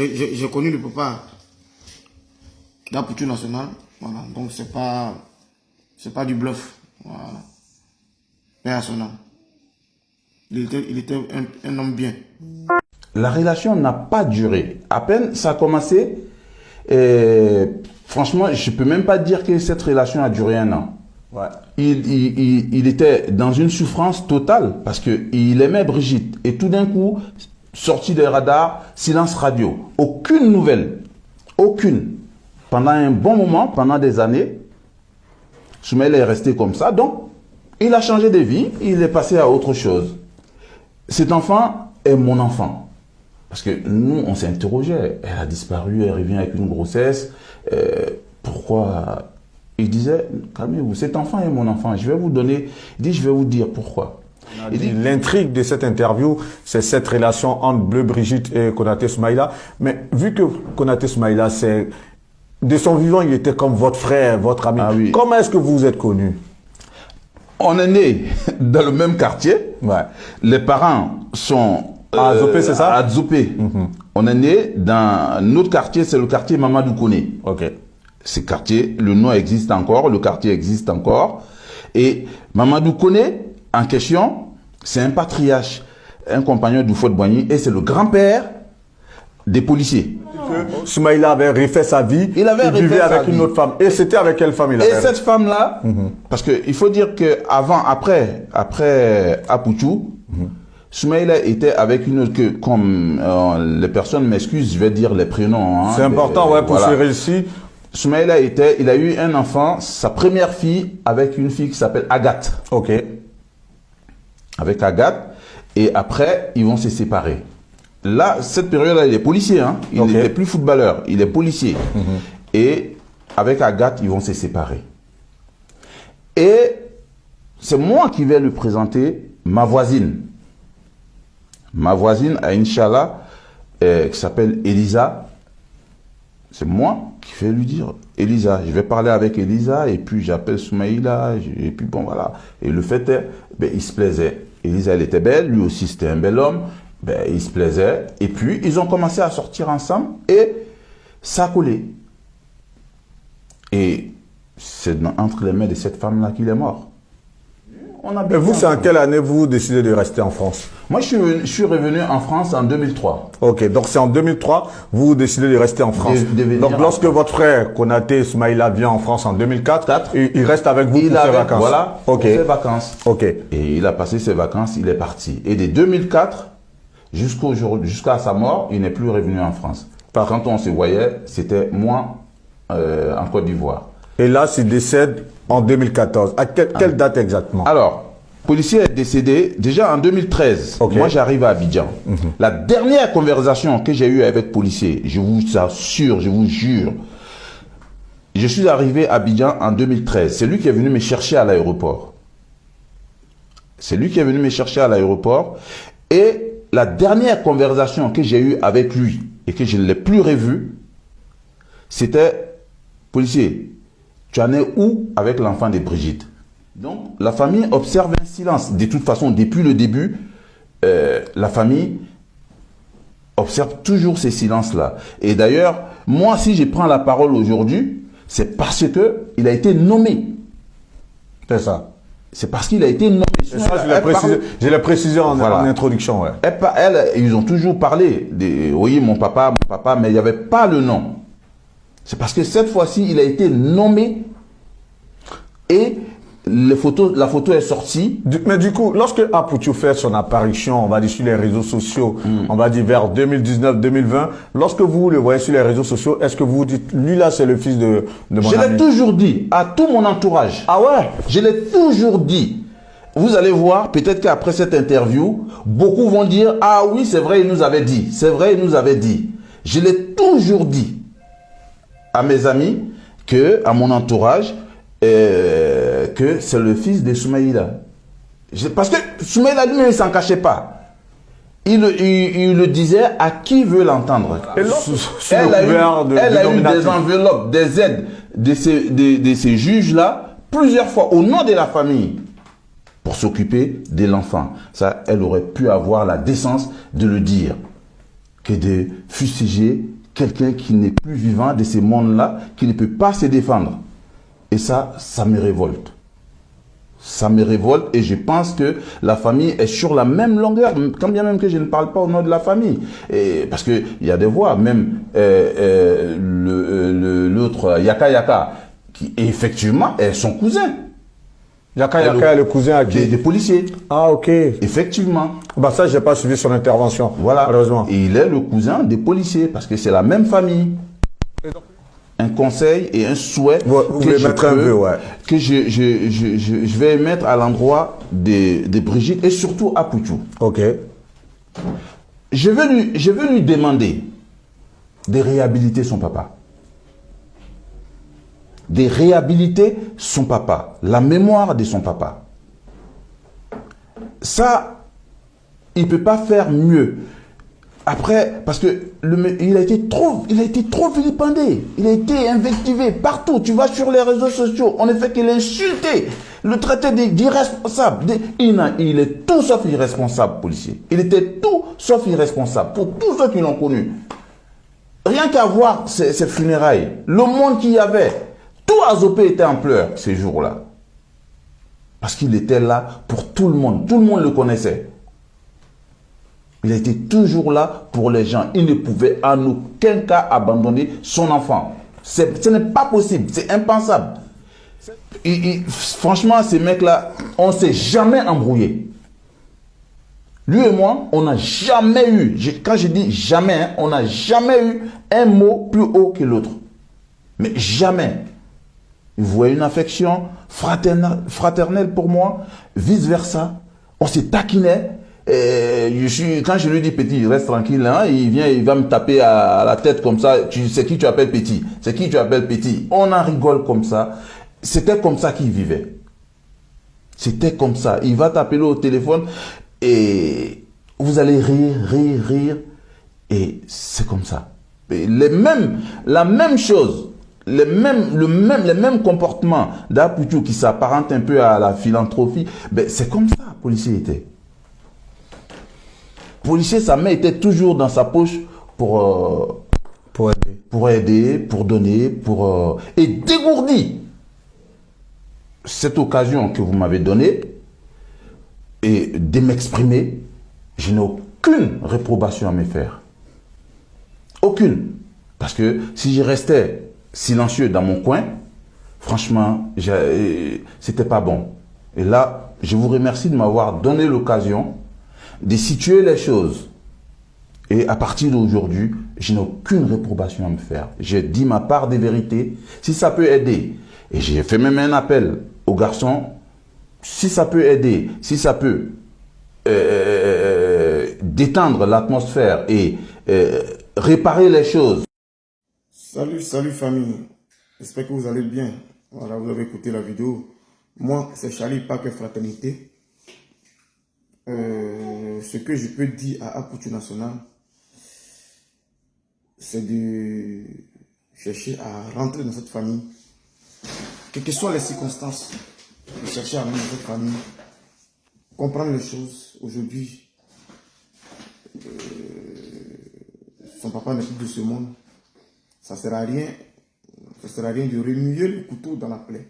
j'ai connu le papa d'Apoutou National. Voilà, donc c'est pas du bluff. Voilà. Paix à son âme. Il était un homme bien. La relation n'a pas duré. À peine ça a commencé, franchement, je ne peux même pas dire que cette relation a duré 1 an. Ouais. Il était dans une souffrance totale parce qu'il aimait Brigitte. Et tout d'un coup, sorti des radars, silence radio. Aucune nouvelle. Aucune. Pendant un bon moment, pendant des années, Soumaïla est resté comme ça. Donc, il a changé de vie. Il est passé à autre chose. Cet enfant est mon enfant. Parce que nous, on s'est interrogé. Elle a disparu, elle revient avec une grossesse. Pourquoi? Il disait, calmez-vous, cet enfant est mon enfant. Je vais vous donner, il dit, je vais vous dire pourquoi. L'intrigue de cette interview, c'est cette relation entre Bleu Brigitte et Konaté Soumaïla. Mais vu que Konaté Soumaïla, c'est de son vivant, il était comme votre frère, votre ami. Ah oui. Comment est-ce que vous vous êtes connus? On est nés dans le même quartier. Ouais. Les parents sont à Zopé, c'est ça? À Zopé. On est nés dans notre quartier, c'est le quartier Mamadou Koné. Ok. Ce quartier, le nom existe encore, le quartier existe encore. Et Mamadou Koné, en question, c'est un patriarche, un compagnon du Fort Boigny, et c'est le grand-père des policiers. Soumaïla avait refait sa vie, il vivait avec une autre femme. Et c'était avec quelle femme il avait? Et cette femme-là, parce qu'il faut dire qu'avant, après Apoutou, Soumaïla était avec une autre que, comme les personnes m'excusent, je vais dire les prénoms. Hein, c'est important, ouais, pour voilà. Se réussir. Soumaïla il a eu un enfant, sa première fille, avec une fille qui s'appelle Agathe. Ok. Avec Agathe. Et après, ils vont se séparer. Là, cette période-là, il est policier. Hein. Il n'était plus footballeur, il est policier. Et avec Agathe, ils vont se séparer. Et c'est moi qui vais lui présenter ma voisine. Ma voisine à Inch'Allah, qui s'appelle Elisa. C'est moi qui vais lui dire, Elisa, je vais parler avec Elisa, et puis j'appelle Soumaïla, et puis bon, voilà. Et le fait est, ben, il se plaisait. Elisa, elle était belle, lui aussi, c'était un bel homme. Ben, il se plaisait. Et puis, ils ont commencé à sortir ensemble, et ça a collé. Et c'est entre les mains de cette femme-là qu'il est mort. Et vous, c'est en quelle année vous décidez de rester en France? Moi, je suis revenu en France en 2003. Ok, donc c'est en 2003, vous décidez de rester en France. Donc lorsque votre frère, Konaté Soumaïla, vient en France en 2004, il reste avec vous pour ses vacances. Voilà, pour ses vacances. Ok. Et il a passé ses vacances, il est parti. Et de 2004 jusqu'à sa mort, il n'est plus revenu en France. Quand on se voyait, c'était moi en Côte d'Ivoire. Et là, il décède en 2014. À quelle date exactement? Alors, le policier est décédé déjà en 2013. Okay. Moi, j'arrive à Abidjan. La dernière conversation que j'ai eue avec le policier, je vous assure, je vous jure, je suis arrivé à Abidjan en 2013. C'est lui qui est venu me chercher à l'aéroport. C'est lui qui est venu me chercher à l'aéroport. Et la dernière conversation que j'ai eue avec lui et que je ne l'ai plus revu, c'était, policier, tu en es où avec l'enfant de Brigitte? Donc, la famille observe un silence. De toute façon, depuis le début, la famille observe toujours ces silences-là. Et d'ailleurs, moi, si je prends la parole aujourd'hui, c'est parce qu'il a été nommé. C'est ça. C'est parce qu'il a été nommé. C'est ça, je l'ai précisé en introduction. Ouais. Ils ont toujours parlé de, oui, mon papa, mais il n'y avait pas le nom. C'est parce que cette fois-ci, il a été nommé et la photo est sortie. Mais du coup, lorsque Apoutou fait son apparition, on va dire sur les réseaux sociaux, on va dire vers 2019-2020, lorsque vous le voyez sur les réseaux sociaux, est-ce que vous vous dites, lui là, c'est le fils de mon ami? Je l'ai toujours dit à tout mon entourage. Ah ouais? Je l'ai toujours dit. Vous allez voir, peut-être qu'après cette interview, beaucoup vont dire, ah oui, c'est vrai, il nous avait dit. C'est vrai, il nous avait dit. Je l'ai toujours dit à mes amis, à mon entourage, que c'est le fils de Soumaïla. Parce que Soumaïla lui-même ne s'en cachait pas. Il le disait à qui veut l'entendre. Elle a eu des enveloppes, des aides de ces juges-là, plusieurs fois, au nom de la famille, pour s'occuper de l'enfant. Ça, elle aurait pu avoir la décence de le dire. que de fustiger quelqu'un qui n'est plus vivant de ces mondes-là, qui ne peut pas se défendre. Et ça me révolte. Ça me révolte et je pense que la famille est sur la même longueur, quand bien même que je ne parle pas au nom de la famille. Et parce qu'il y a des voix, même l'autre, Yaka Yaka, qui effectivement est son cousin. Yaka Yaka est le cousin à qui? Des policiers. Ah, ok. Effectivement. Bah ça, j'ai pas suivi son intervention. Voilà. Malheureusement. Et il est le cousin des policiers parce que c'est la même famille. Un conseil et un souhait Vous voulez mettre un vœu, ouais. que je vais mettre à l'endroit de Brigitte et surtout à Poutou. Ok. Je veux lui demander de réhabiliter son papa. De réhabiliter son papa, la mémoire de son papa. Ça, il ne peut pas faire mieux. Après, parce que il a été trop vilipendé, il a été invectivé partout. Tu vas sur les réseaux sociaux, on ne fait qu'il insulter, le traiter d'irresponsable. Il est tout sauf irresponsable, policier. Il était tout sauf irresponsable pour tous ceux qui l'ont connu. Rien qu'à voir ces funérailles, le monde qu'il y avait, tout Azopé était en pleurs ces jours-là. Parce qu'il était là pour tout le monde le connaissait. Il a été toujours là pour les gens. Il ne pouvait en aucun cas abandonner son enfant. Ce n'est pas possible, c'est impensable. Franchement, ces mecs-là, on ne s'est jamais embrouillé. Lui et moi, on n'a jamais eu, quand je dis jamais, hein, on n'a jamais eu un mot plus haut que l'autre. Mais jamais. Il voyait une affection fraternelle pour moi, vice-versa. On s'est taquiné. Quand je lui dis petit, reste tranquille, hein, il va me taper à la tête comme ça. C'est qui tu appelles petit? C'est qui tu appelles petit? On en rigole comme ça. C'était comme ça qu'il vivait. C'était comme ça. Il va t'appeler au téléphone et vous allez rire. Et c'est comme ça. Et la même chose, les mêmes comportements d'Apoutou qui s'apparente un peu à la philanthropie, ben, c'est comme ça, le policier était. Policier, sa main était toujours dans sa poche pour aider, pour donner, et dégourdi cette occasion que vous m'avez donnée et de m'exprimer, je n'ai aucune réprobation à me faire. Aucune. Parce que si je restais silencieux dans mon coin, franchement, c'était pas bon. Et là, je vous remercie de m'avoir donné l'occasion de situer les choses. Et à partir d'aujourd'hui, je n'ai aucune réprobation à me faire. J'ai dit ma part des vérités. Si ça peut aider, et j'ai fait même un appel aux garçons, si ça peut aider, si ça peut détendre l'atmosphère et réparer les choses. Salut famille. J'espère que vous allez bien. Voilà, vous avez écouté la vidéo. Moi, c'est Charlie Parker Fraternité. Ce que je peux dire à Apoutou National, c'est de chercher à rentrer dans cette famille. Quelles que soient les circonstances, de chercher à rentrer dans cette famille, comprendre les choses. Aujourd'hui, son papa n'est plus de ce monde. Ça ne sert à rien de remuer le couteau dans la plaie.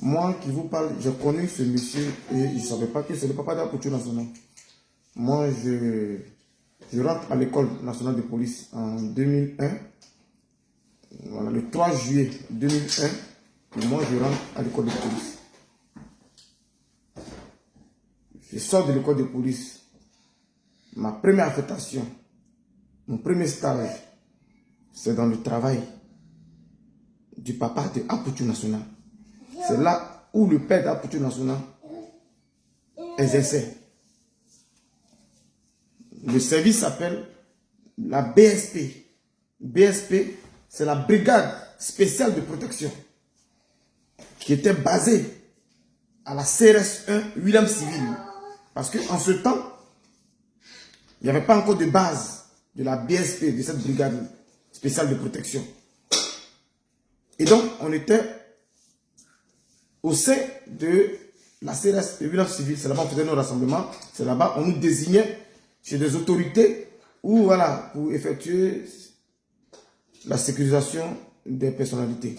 Moi qui vous parle, j'ai connu ce monsieur et je ne savais pas que c'est le papa d'Apoutou National. Moi, je rentre à l'école nationale de police en 2001. Voilà, le 3 juillet 2001, et moi je rentre à l'école de police. Je sors de l'école de police. Ma première affectation, mon premier stage, c'est dans le travail du papa de Apoutou National. C'est là où le père d'Apoutou National exerçait. Le service s'appelle la BSP. BSP, c'est la brigade spéciale de protection qui était basée à la CRS 1 William Civil. Parce qu'en ce temps, il n'y avait pas encore de base de la BSP, de cette brigade spéciale de protection. Et donc, on était au sein de la CRS William Civil. C'est là-bas qu'on faisait nos rassemblements. C'est là-bas qu'on nous désignait chez des autorités ou voilà, pour effectuer la sécurisation des personnalités.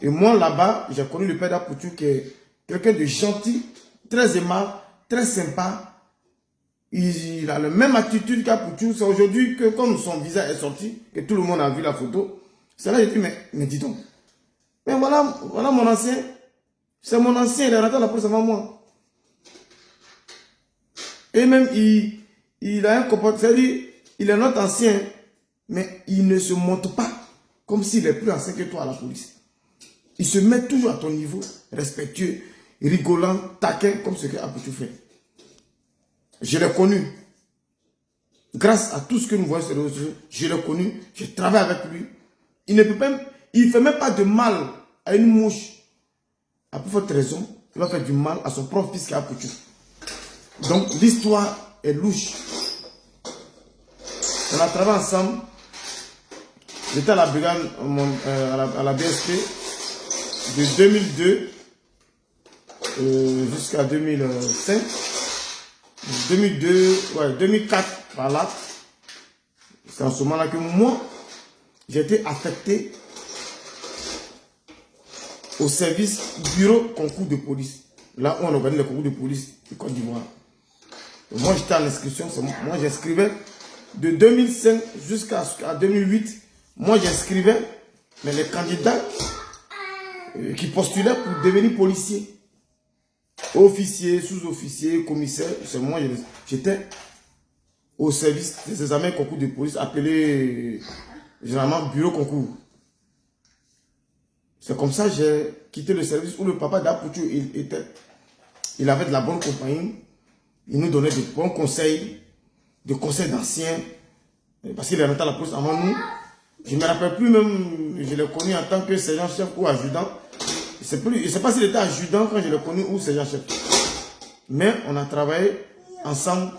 Et moi, là-bas, j'ai connu le père d'Apoutou qui est quelqu'un de gentil, très aimable, très sympa. Il a la même attitude qu'Apoutou. C'est aujourd'hui que, comme son visage est sorti, que tout le monde a vu la photo, c'est là que j'ai dit, mais dis donc. Mais voilà mon ancien. C'est mon ancien, il est rentré à la police avant moi. Et même, il a un comportement, c'est-à-dire, il est notre ancien, mais il ne se montre pas comme s'il est plus ancien que toi à la police. Il se met toujours à ton niveau, respectueux, rigolant, taquin, comme ce que Apoutou fait. Je l'ai connu. Grâce à tout ce que nous voyons sur les réseaux sociaux, je l'ai connu, je travaille avec lui. Il ne fait même pas de mal à une mouche. À plus forte raison, il va faire du mal à son propre fils qui est Apoutou. Donc l'histoire est louche. On a travaillé ensemble. J'étais à la brigade, à la BSP, de 2002 jusqu'à 2005. 2002, ouais, 2004, par là. C'est en ce moment-là que moi, j'ai été affecté au service bureau concours de police. Là où on organise les concours de police du Côte d'Ivoire. Moi, j'étais à l'inscription. Moi, j'inscrivais de 2005 jusqu'à 2008. Moi, j'inscrivais, mais les candidats qui postulaient pour devenir policiers, officiers, sous-officiers, commissaires, c'est moi, j'étais au service des examens concours de police appelé généralement bureau concours. C'est comme ça que j'ai quitté le service où le papa d'Apoutou était. Il avait de la bonne compagnie. Il nous donnait de bons conseils, des conseils d'anciens. Parce qu'il est rentré à la police avant nous. Je ne me rappelle plus même, je l'ai connu en tant que sergent-chef ou adjudant. Je ne sais pas s'il était adjudant quand je l'ai connu ou sergent-chef. Mais on a travaillé ensemble.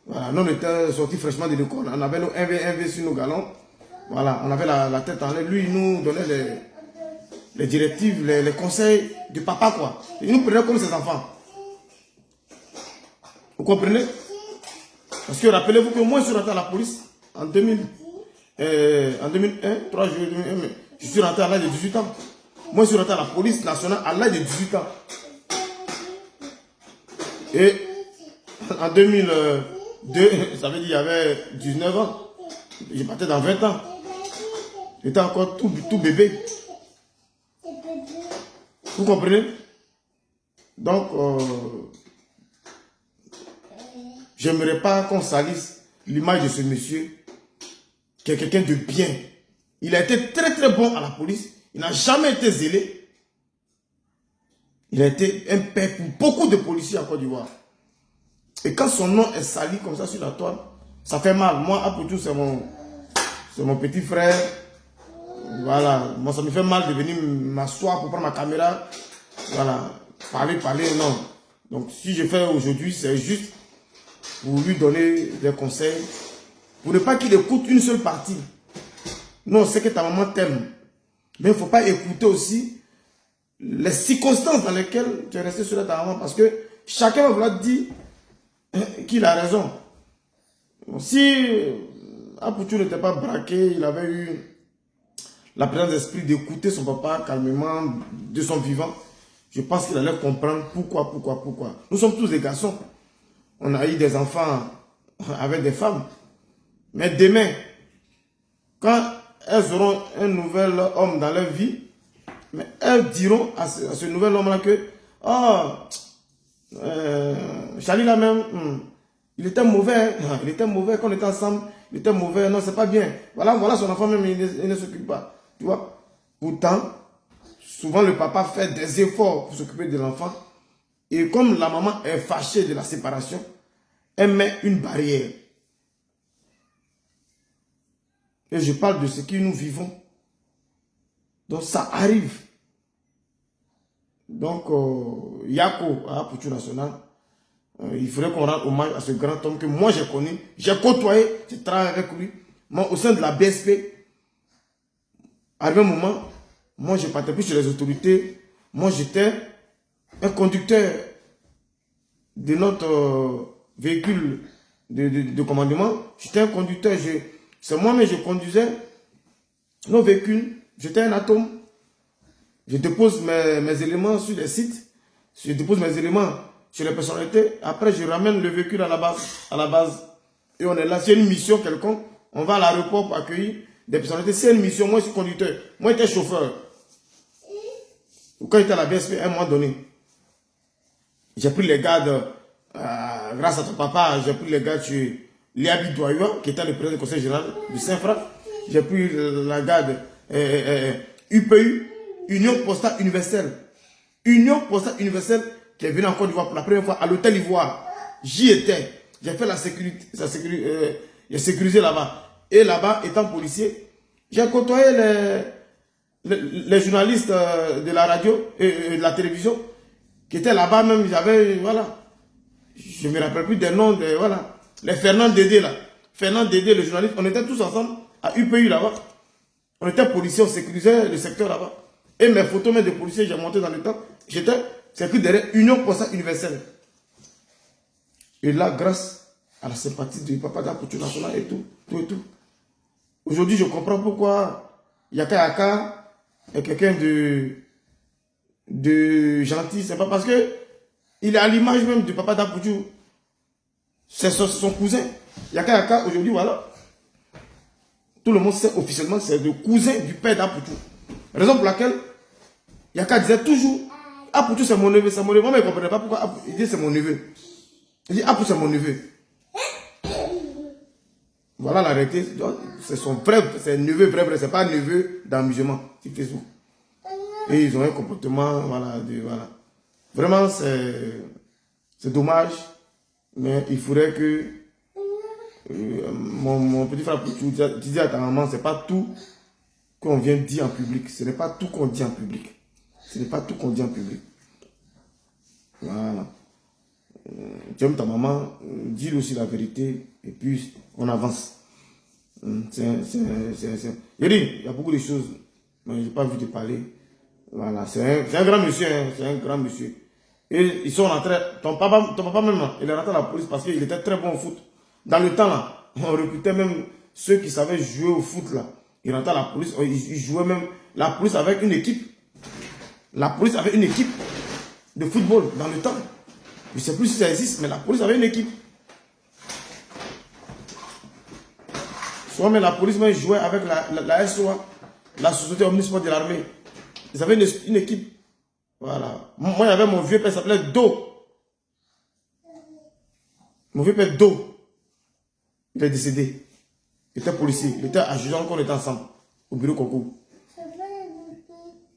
Voilà, nous on était sortis fraîchement de l'école. On avait nos 1V sur nos galons. Voilà, on avait la tête en l'air. Lui, il nous donnait les directives, les conseils du papa, quoi. Il nous prenait comme ses enfants. Vous comprenez? Parce que rappelez-vous que moi, je suis rentré à la police en 2001, 3 juillet 2001, je suis rentré à l'âge de 18 ans. Moi, je suis rentré à la police nationale à l'âge de 18 ans. Et en 2002, ça veut dire qu'il y avait 19 ans. Je partais dans 20 ans. J'étais encore tout bébé. Vous comprenez? Donc, j'aimerais pas qu'on salisse l'image de ce monsieur, qui est quelqu'un de bien. Il a été très très bon à la police. Il n'a jamais été zélé. Il a été un père pour beaucoup de policiers en Côte d'Ivoire. Et quand son nom est sali comme ça sur la toile, ça fait mal. Moi, Apoutou, c'est mon petit frère. Voilà. Moi, ça me fait mal de venir m'asseoir pour prendre ma caméra. Voilà. Parler, non. Donc, si je fais aujourd'hui, c'est juste pour lui donner des conseils. Pour ne pas qu'il écoute une seule partie. Non, c'est que ta maman t'aime. Mais il ne faut pas écouter aussi les circonstances dans lesquelles tu es resté sur ta maman. Parce que chacun va vouloir dire qu'il a raison. Si Apoutou n'était pas braqué, il avait eu la présence d'esprit d'écouter son papa calmement de son vivant, je pense qu'il allait comprendre pourquoi. Nous sommes tous des garçons. On a eu des enfants avec des femmes. Mais demain, quand elles auront un nouvel homme dans leur vie, mais elles diront à ce nouvel homme-là que Charlie là même, il était mauvais, quand on était ensemble, il était mauvais, non c'est pas bien. Voilà son enfant même, il ne s'occupe pas. Tu vois? Pourtant, souvent le papa fait des efforts pour s'occuper de l'enfant. Et comme la maman est fâchée de la séparation, elle met une barrière. Et je parle de ce que nous vivons. Donc ça arrive. Donc, Yako, à Apoutou National, il faudrait qu'on rende hommage à ce grand homme que moi j'ai connu. J'ai côtoyé, j'ai travaillé avec lui. Moi, au sein de la BSP, à un moment, moi je partais plus sur les autorités. Moi j'étais un conducteur de notre véhicule de commandement. J'étais un conducteur. C'est moi-même, je conduisais nos véhicules. J'étais un atome. Je dépose mes éléments sur les sites. Je dépose mes éléments sur les personnalités. Après, je ramène le véhicule à la base. Et on est là. C'est une mission quelconque. On va à l'aéroport pour accueillir des personnalités. C'est une mission. Moi, je suis conducteur. Moi, j'étais chauffeur. Quand j'étais à la BSP, à un moment donné, j'ai pris les gardes, grâce à ton papa, j'ai pris les gardes chez Léabi Douayoua, qui était le président du conseil général du Saint-Franc. J'ai pris la garde UPU, Union Postale Universelle. Union Postale Universelle qui est venue en Côte d'Ivoire pour la première fois à l'hôtel Ivoire. J'y étais. J'ai fait la sécurité, j'ai sécurisé là-bas. Et là-bas, étant policier, j'ai côtoyé les journalistes de la radio et de la télévision qui étaient là-bas même. J'avais, voilà, je ne me rappelle plus des noms, voilà, les Fernand Dédé là. Fernand Dédé, le journaliste, on était tous ensemble à UPU là-bas. On était policiers, on sécurisait le secteur là-bas. Et mes photos même de policiers, j'ai monté dans le temps. J'étais sécurisé derrière Union Postale Universelle. Et là, grâce à la sympathie du papa d'Apoutou National et tout. Aujourd'hui, je comprends pourquoi Yaka Yaka est quelqu'un de gentil. C'est pas parce que il est à l'image même du papa d'Apoutou. C'est son cousin. Yaka Yaka, aujourd'hui, voilà. Tout le monde sait officiellement, c'est le cousin du père d'Apoutou. Raison pour laquelle Yaka disait toujours, Apoutou c'est mon neveu, c'est mon neveu. Moi, je ne comprenais pas pourquoi il dit c'est mon neveu. Il dit Apoutou c'est mon neveu. Voilà la réalité. C'est son vrai, c'est neveu, vrai, c'est pas neveu d'amusement sur Facebook. Et ils ont un comportement, voilà. Vraiment, c'est dommage, mais il faudrait que mon petit frère, tu dis à ta maman, c'est pas tout qu'on vient dire en public. Ce n'est pas tout qu'on dit en public. Ce n'est pas tout qu'on dit en public. Voilà. Tu aimes ta maman, dis aussi la vérité, et puis on avance. Il y a beaucoup de choses, mais je n'ai pas vu de parler. Voilà, c'est un grand monsieur, hein, c'est un grand monsieur. Et ils sont rentrés, ton papa même, il est rentré à la police parce qu'il était très bon au foot. Dans le temps là, on recrutait même ceux qui savaient jouer au foot là. Ils rentraient à la police, ils jouaient même, la police avec une équipe. La police avait une équipe de football dans le temps. Je ne sais plus si ça existe, mais la police avait une équipe. Soit mais la police même jouait avec la SOA, la Société Omnisport de l'armée. Ils avaient une équipe. Voilà. Moi, il y avait mon vieux père, il s'appelait Do. Mon vieux père Do. Il est décédé. Il était policier. Il était adjudant quand on était ensemble. Au bureau concours.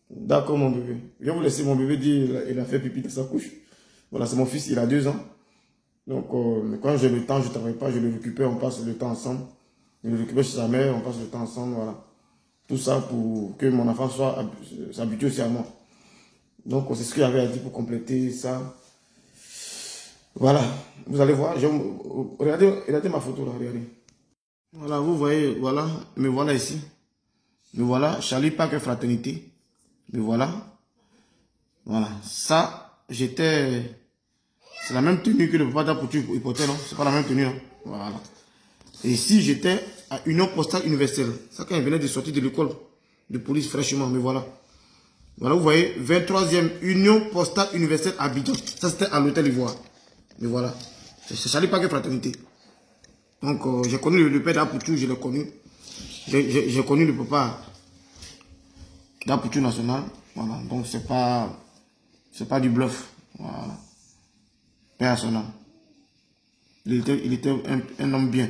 D'accord, mon bébé. Je vais vous laisser mon bébé dire, il a fait pipi de sa couche. Voilà, c'est mon fils, il a 2 ans. Donc, quand j'ai le temps, je ne travaille pas, je le récupère, on passe le temps ensemble. Je le récupère chez sa mère, on passe le temps ensemble, voilà. Tout ça pour que mon enfant s'habitue aussi à moi. Donc, c'est ce qu'il y avait à dire pour compléter ça. Voilà, vous allez voir, regardez ma photo là, regardez. Voilà, vous voyez, voilà, me voilà ici. Me voilà, Charlie Parker Fraternité. Me voilà. Voilà, ça, j'étais... C'est la même tenue que le papa d'Apoutou portait, non? C'est pas la même tenue, non? Voilà. Et ici, j'étais à Union Postale Universelle. Ça, quand il venait de sortir de l'école de police fraîchement, me voilà. Voilà, vous voyez, 23e Union Postale Universelle à Abidjan. Ça, c'était à l'hôtel Ivoire. Mais voilà. C'est Charlie Parker Fraternité. Donc, j'ai connu le père d'Apoutou, je l'ai connu. J'ai connu le papa d'Apoutou National. Voilà. Donc, c'est pas du bluff. Voilà. Père à son âme. Il était un homme bien.